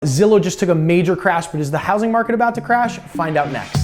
Zillow just took a major crash, but is the housing market about to crash? Find out next.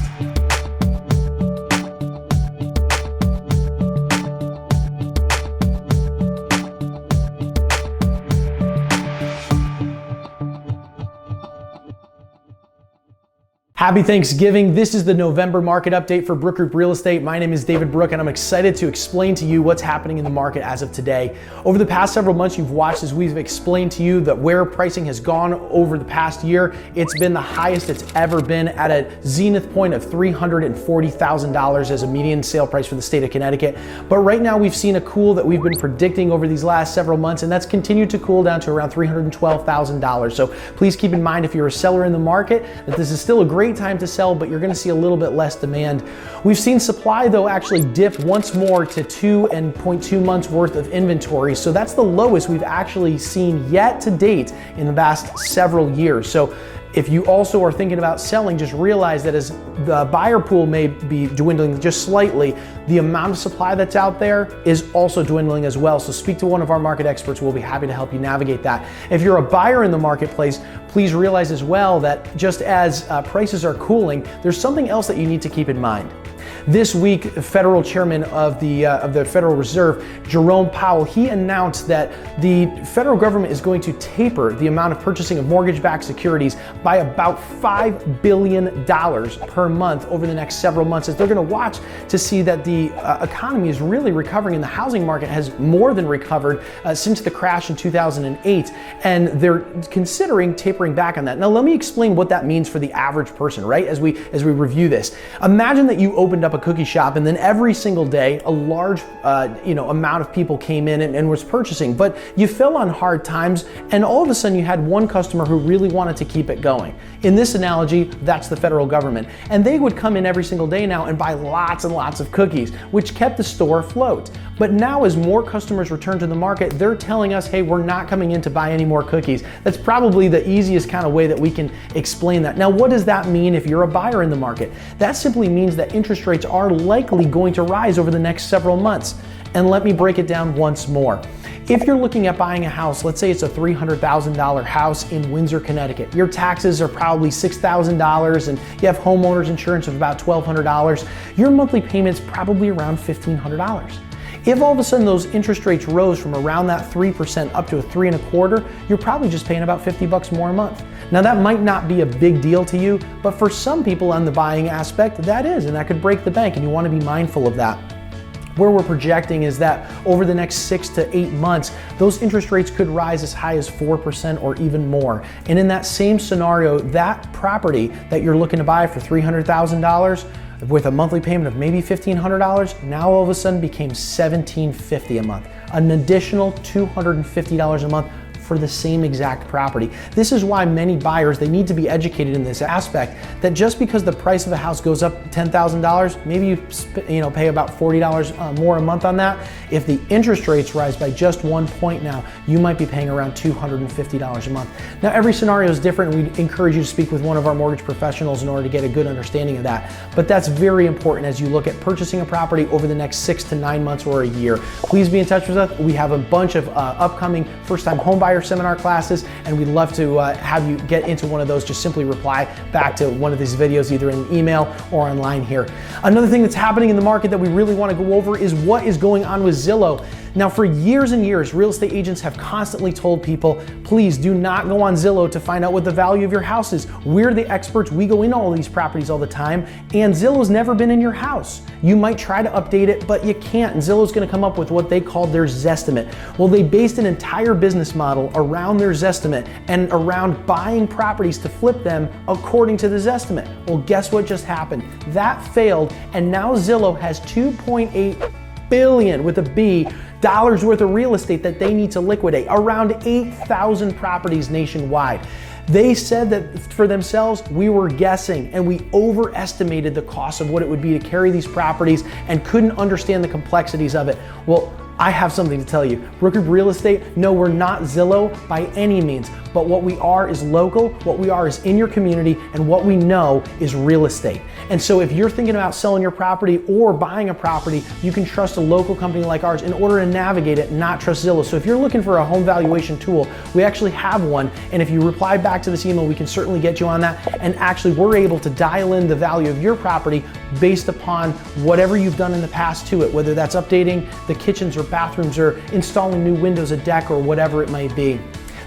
Happy Thanksgiving. This is the November market update for Brooke Group Real Estate. My name is David Brooke, and I'm excited to explain to you what's happening in the market as of today. Over the past several months, you've watched as we've explained to you that where pricing has gone over the past year. It's been the highest it's ever been, at a zenith point of $340,000 as a median sale price for the state of Connecticut. But right now we've seen a cool that we've been predicting over these last several months, and that's continued to cool down to around $312,000. So please keep in mind, if you're a seller in the market, that this is still a great time to sell, but you're going to see a little bit less demand. We've seen supply though actually dip once more to 2.2 months worth of inventory. So that's the lowest we've actually seen yet to date in the past several years. So if you also are thinking about selling, just realize that as the buyer pool may be dwindling just slightly, the amount of supply that's out there is also dwindling as well. So speak to one of our market experts. We'll be happy to help you navigate that. If you're a buyer in the marketplace, please realize as well that just as prices are cooling, there's something else that you need to keep in mind. This week, federal chairman of the Federal Reserve, Jerome Powell, he announced that the federal government is going to taper the amount of purchasing of mortgage-backed securities by about $5 billion per month over the next several months, as they're going to watch to see that the economy is really recovering, and the housing market has more than recovered since the crash in 2008, and they're considering tapering back on that. Now, let me explain what that means for the average person, right? As we review this, imagine that you opened up a cookie shop, and then every single day a large amount of people came in and was purchasing, but you fell on hard times, and all of a sudden you had one customer who really wanted to keep it going. In this analogy, that's the federal government, and they would come in every single day now and buy lots and lots of cookies, which kept the store afloat. But now, as more customers return to the market, they're telling us, hey, we're not coming in to buy any more cookies. That's probably the easiest kind of way that we can explain that. Now, what does that mean if you're a buyer in the market? That simply means that interest rates are likely going to rise over the next several months. And let me break it down once more. If you're looking at buying a house, let's say it's a $300,000 house in Windsor, Connecticut. Your taxes are probably $6,000 and you have homeowner's insurance of about $1,200. Your monthly payment's probably around $1,500. If all of a sudden those interest rates rose from around that 3% up to a 3.25%, you're probably just paying about $50 more a month. Now, that might not be a big deal to you, but for some people on the buying aspect, that is, and that could break the bank, and you want to be mindful of that. Where we're projecting is that over the next 6 to 8 months, those interest rates could rise as high as 4% or even more. And in that same scenario, that property that you're looking to buy for $300,000 with a monthly payment of maybe $1,500, now all of a sudden became $1,750 a month, an additional $250 a month for the same exact property. This is why many buyers, they need to be educated in this aspect, that just because the price of a house goes up $10,000, maybe you pay about $40 more a month on that. If the interest rates rise by just 1 point now, you might be paying around $250 a month. Now, every scenario is different, and we encourage you to speak with one of our mortgage professionals in order to get a good understanding of that. But that's very important as you look at purchasing a property over the next 6 to 9 months or a year. Please be in touch with us. We have a bunch of upcoming first-time home buyer seminar classes, and we'd love to have you get into one of those. Just simply reply back to one of these videos, either in email or online here. Another thing that's happening in the market that we really want to go over is what is going on with Zillow. Now, for years and years, real estate agents have constantly told people, please do not go on Zillow to find out what the value of your house is. We're the experts. We go into all these properties all the time, and Zillow's never been in your house. You might try to update it, but you can't. And Zillow's going to come up with what they call their Zestimate. Well, they based an entire business model around their Zestimate and around buying properties to flip them according to the Zestimate. Well, guess what just happened? That failed, and now Zillow has $2.8 billion with a B dollars worth of real estate that they need to liquidate, around 8,000 properties nationwide. They said that for themselves, we were guessing and we overestimated the cost of what it would be to carry these properties and couldn't understand the complexities of it. Well, I have something to tell you. Brooke Group Real Estate, no, we're not Zillow by any means, but what we are is local, what we are is in your community, and what we know is real estate. And so if you're thinking about selling your property or buying a property, you can trust a local company like ours in order to navigate it, not trust Zillow. So if you're looking for a home valuation tool, we actually have one. And if you reply back to this email, we can certainly get you on that. And actually, we're able to dial in the value of your property based upon whatever you've done in the past to it, whether that's updating the kitchens or bathrooms or installing new windows, a deck, or whatever it might be.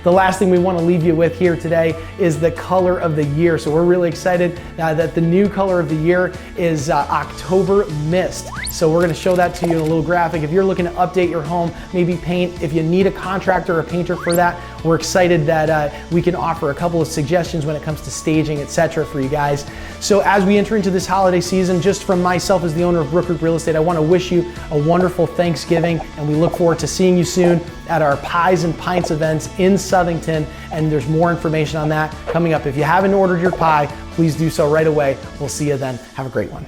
The last thing we want to leave you with here today is the color of the year. So we're really excited that the new color of the year is October Mist. So we're going to show that to you in a little graphic. If you're looking to update your home, maybe paint, if you need a contractor or a painter for that, we're excited that we can offer a couple of suggestions when it comes to staging, etc. for you guys. So as we enter into this holiday season, just from myself as the owner of Brooke Group Real Estate, I want to wish you a wonderful Thanksgiving, and we look forward to seeing you soon at our Pies and Pints events in Southington, and there's more information on that coming up. If you haven't ordered your pie, please do so right away. We'll see you then. Have a great one.